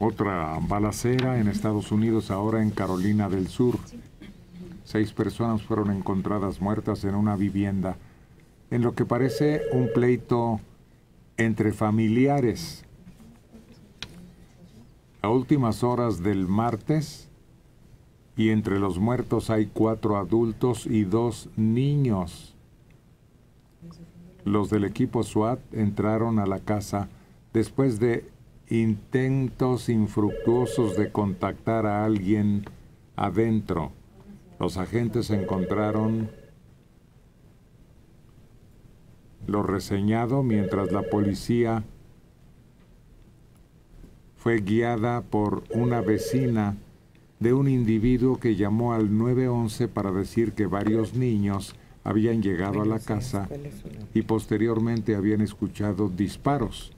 Otra balacera en Estados Unidos, ahora en Carolina del Sur. 6 personas fueron encontradas muertas en una vivienda, en lo que parece un pleito entre familiares. A últimas horas del martes, y entre los muertos hay 4 adultos y 2 niños. Los del equipo SWAT entraron a la casa después de intentos infructuosos de contactar a alguien adentro. Los agentes encontraron lo reseñado mientras la policía fue guiada por una vecina de un individuo que llamó al 911 para decir que varios niños habían llegado a la casa y posteriormente habían escuchado disparos.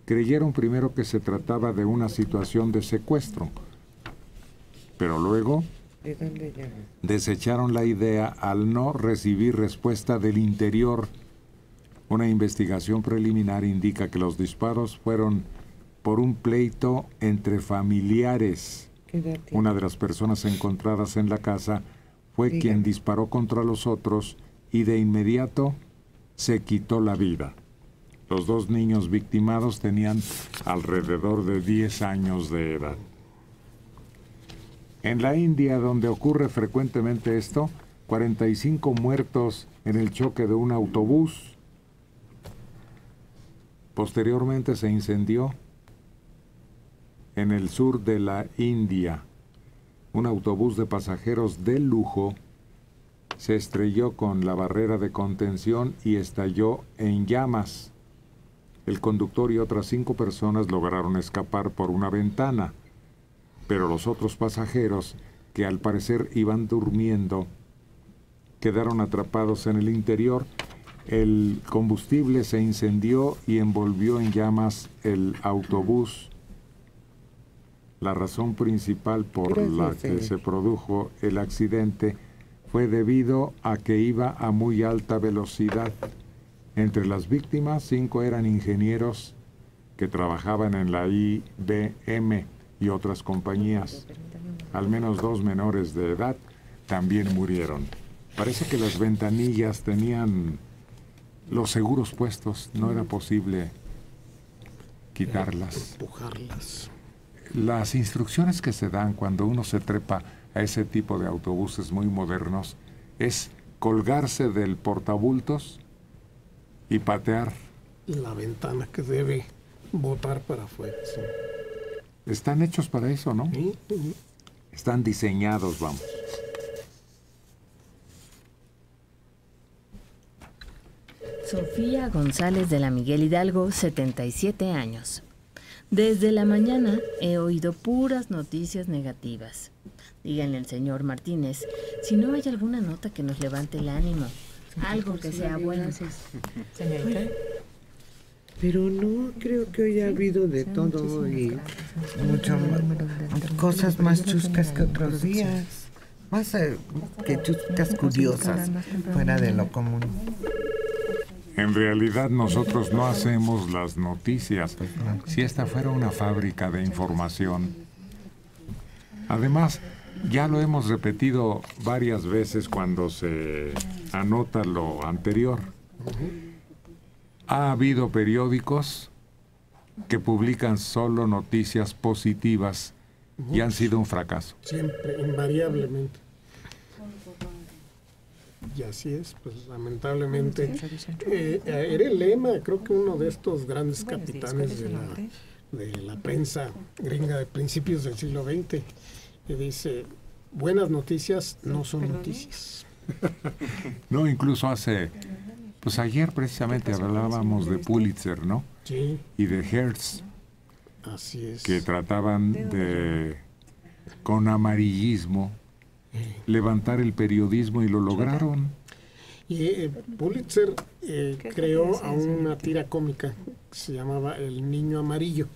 Creyeron primero que se trataba de una situación de secuestro, pero luego desecharon la idea al no recibir respuesta del interior. Una investigación preliminar indica que los disparos fueron por un pleito entre familiares. Una de las personas encontradas en la casa fue quien disparó contra los otros y de inmediato se quitó la vida. Los 2 niños victimados tenían alrededor de 10 años de edad. En la India, donde ocurre frecuentemente esto, 45 muertos en el choque de un autobús. Posteriormente se incendió en el sur de la India. Un autobús de pasajeros de lujo se estrelló con la barrera de contención y estalló en llamas. El conductor y otras 5 personas lograron escapar por una ventana, pero los otros pasajeros, que al parecer iban durmiendo, quedaron atrapados en el interior. El combustible se incendió y envolvió en llamas el autobús. La razón principal por la que se produjo el accidente fue debido a que iba a muy alta velocidad. Entre las víctimas, 5 eran ingenieros que trabajaban en la IBM y otras compañías. Al menos 2 menores de edad también murieron. Parece que las ventanillas tenían los seguros puestos, no era posible quitarlas. Empujarlas. Las instrucciones que se dan cuando uno se trepa a ese tipo de autobuses muy modernos es colgarse del portabultos y patear la ventana que debe botar para afuera. Sí. Están hechos para eso, ¿no? Sí. Están diseñados, vamos. Sofía González de la Miguel Hidalgo, 77 años. Desde la mañana he oído puras noticias negativas. Díganle al señor Martínez si no hay alguna nota que nos levante el ánimo. Algo que sea bueno. Señorita. Pero no, creo que hoy ha habido de todo y mucho cosas más chuscas que otros días. Más que chuscas curiosas, fuera de lo común. En realidad nosotros no hacemos las noticias. Si esta fuera una fábrica de información. Además, ya lo hemos repetido varias veces cuando se anota lo anterior. Ha habido periódicos que publican solo noticias positivas y han sido un fracaso. Siempre, invariablemente. Y así es, pues lamentablemente. Era el lema, creo que uno de estos grandes capitanes de la prensa gringa de principios del siglo XX, que dice, buenas noticias no son noticias. No, incluso pues ayer precisamente hablábamos de Pulitzer, ¿no? Sí. Y de Hearst. Así es. Que trataban de, con amarillismo, levantar el periodismo y lo lograron. Y Pulitzer creó a una tira cómica que se llamaba El Niño Amarillo.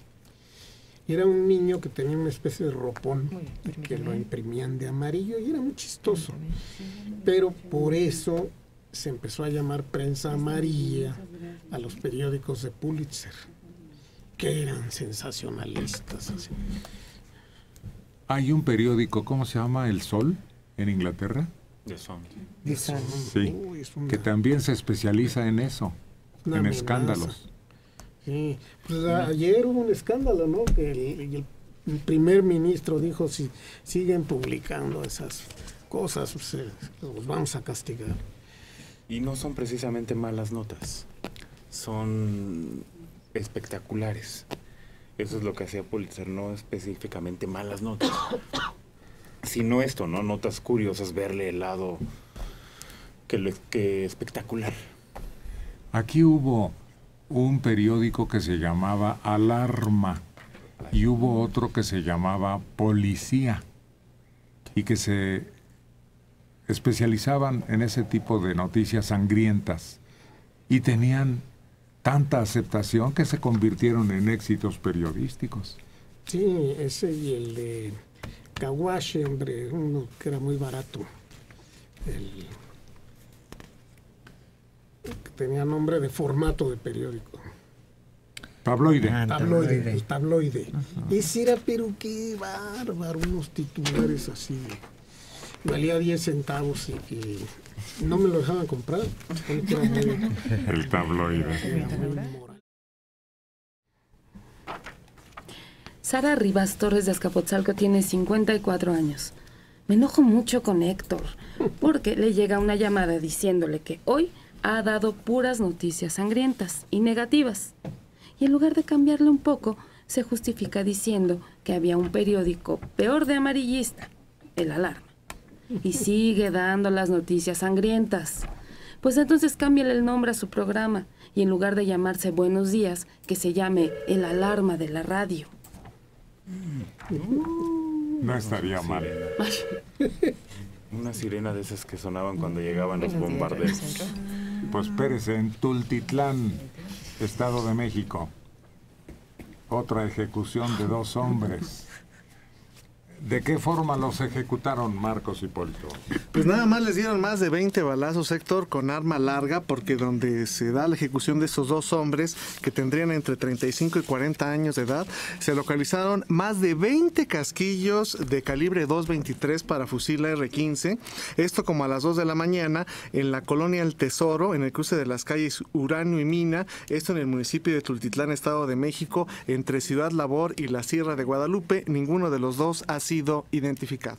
Y era un niño que tenía una especie de ropón que lo imprimían de amarillo y era muy chistoso. Pero por eso se empezó a llamar prensa amarilla a los periódicos de Pulitzer. que eran sensacionalistas. Así. Hay un periódico, ¿cómo se llama? El Sol, en Inglaterra. The Sun. Sí, que también se especializa en eso, en amenaza. Escándalos. Sí, pues ayer hubo un escándalo, ¿no? Que el primer ministro dijo, si siguen publicando esas cosas, pues, los vamos a castigar. Y no son precisamente malas notas, son espectaculares. Eso es lo que hacía Pulitzer, no específicamente malas notas, sino esto, ¿no? Notas curiosas, verle el lado que espectacular. Aquí hubo un periódico que se llamaba Alarma y hubo otro que se llamaba Policía y que se especializaban en ese tipo de noticias sangrientas y tenían tanta aceptación que se convirtieron en éxitos periodísticos. Sí, ese y el de Caguache, hombre, uno que era muy barato. Que tenía nombre de formato de periódico. Tabloide. Tabloide, el tabloide. Ese era, pero qué bárbaro, unos titulares así. Valía 10 centavos y no me lo dejaban comprar. El tabloide. Sara Rivas Torres de Azcapotzalco tiene 54 años. Me enojo mucho con Héctor, porque le llega una llamada diciéndole que hoy ha dado puras noticias sangrientas y negativas. Y en lugar de cambiarle un poco, se justifica diciendo que había un periódico peor de amarillista, El Alarma. Y sigue dando las noticias sangrientas. Pues entonces cámbiale el nombre a su programa y en lugar de llamarse Buenos Días, que se llame El Alarma de la radio. No estaría mal. Una sirena de esas que sonaban cuando llegaban los bombarderos. Pues espérese, en Tultitlán, Estado de México, otra ejecución de 2 hombres. ¿De qué forma los ejecutaron, Marcos Hipólito? Pues nada más les dieron más de 20 balazos, Héctor, con arma larga, porque donde se da la ejecución de esos 2 hombres, que tendrían entre 35 y 40 años de edad, se localizaron más de 20 casquillos de calibre .223 para fusil R-15. Esto como a las 2 de la mañana en la colonia El Tesoro, en el cruce de las calles Uranio y Mina, esto en el municipio de Tultitlán, Estado de México, entre Ciudad Labor y la Sierra de Guadalupe. Ninguno de los dos ha sido identificado.